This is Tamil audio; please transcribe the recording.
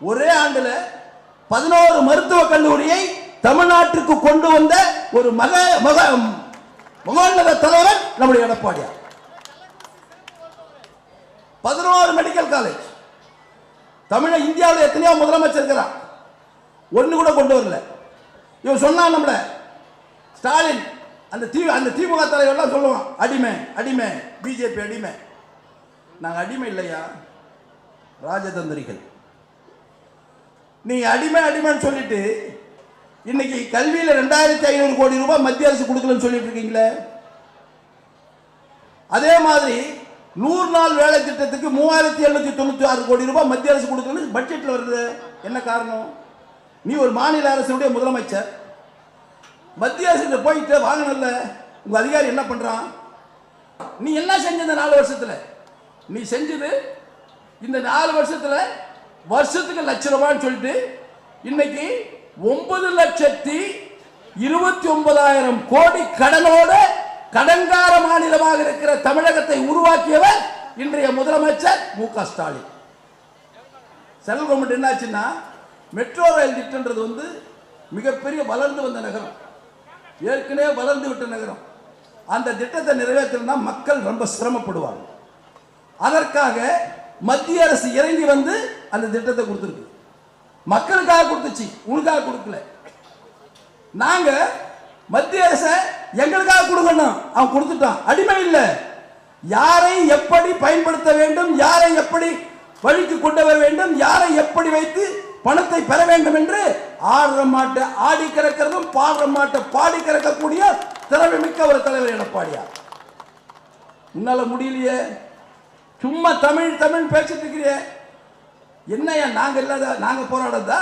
ஒரே ஆண்டுல 11 மருத்துவக் கல்லூரியை தமிழ்நாட்டுக்கு கொண்டு வந்த ஒரு மகோன்னத தலைவர் நம்முடைய எடப்பாடியார். 11 மெடிக்கல் காலேஜ். தமிழ் இந்தியாவில் எத்தனையோ முதலமைச்சர் இருக்கிறார், ஒன்னு கூட கொண்டு வரல. இவன் சொன்னா நம்மள ஸ்டாலின் அந்த திமுக தலைவர்லாம் சொல்லுவான், அடிமை அடிமை, பிஜேபி அடிமை. நாங்கள் அடிமை இல்லையா, ராஜதந்திரிகள். நீ அடிமை அடிமைன்னு சொல்லிட்டு இன்னைக்கு கல்வியில் 2500 கோடி ரூபாய் மத்திய அரசு கொடுக்கலன்னு சொல்லிட்டு இருக்கீங்களே. அதே மாதிரி 100 நாள் வேலை திட்டத்துக்கு 3796 கோடி ரூபாய் மத்திய அரசு கொடுக்கலன்னு பட்ஜெட்ல வருது. என்ன காரணம்? நீ ஒரு மாநில அரசுடைய முதலமைச்சர், மத்திய அரசு போயிட்டு வாங்கினல, உங்க அதிகாரி என்ன பண்றான்? நீ என்ன செஞ்ச இந்த 4 வருஷத்துல? நீ செஞ்சது இந்த 4 வருஷத்துல வருஷத்துக்கு லட்சம் ரூபான்னு சொல்லிட்டு இன்னைக்கு 9,29,000 கோடி கடனோட கடன்கார மாநிலமாக இருக்கிற தமிழகத்தை உருவாக்கியவர் இன்றைய முதலமைச்சர் மு.க. ஸ்டாலின். சென்ட்ரல் கவர்மெண்ட் என்னாச்சுன்னா, மெட்ரோ ரயில் திட்டம்ன்றது மிகப்பெரிய வளர்ந்து வந்த நகரம், ஏற்கனவே வளர்ந்து விட்ட நகரம். அந்த திட்டத்தை நிறைவேற்றணும்னா மக்கள் ரொம்ப சிரமப்படுவாங்க. அதற்காக மத்திய அரசு இறங்கி வந்து அந்த திட்டத்தை கொடுத்துருக்கு. மக்களுக்காக கொடுத்துச்சு, உங்களுக்காக கொடுக்கல. நாங்க மத்திய அரசை எங்களுக்காக கொடுக்கணும், அவன் கொடுத்துட்டான். அடிமை இல்லை. யாரை எப்படி பயன்படுத்த வேண்டும், யாரை எப்படி வழிக்கு கொண்டு வர வேண்டும், யாரை எப்படி வைத்து பணத்தை பெற வேண்டும் என்று ஆடுற மாட்டை ஆடி கிடக்கிறதும் பாடுற மாட்டை பாடி கிடக்கக்கூடிய திறமை மிக்க ஒரு தலைவர் எடப்பாடியார். உன்னால முடியலையே, சும்மா தமிழ் தமிழ் பேசிட்டு இருக்கிறிய. என்னையா நாங்க இல்லாத நாங்க போராடதா?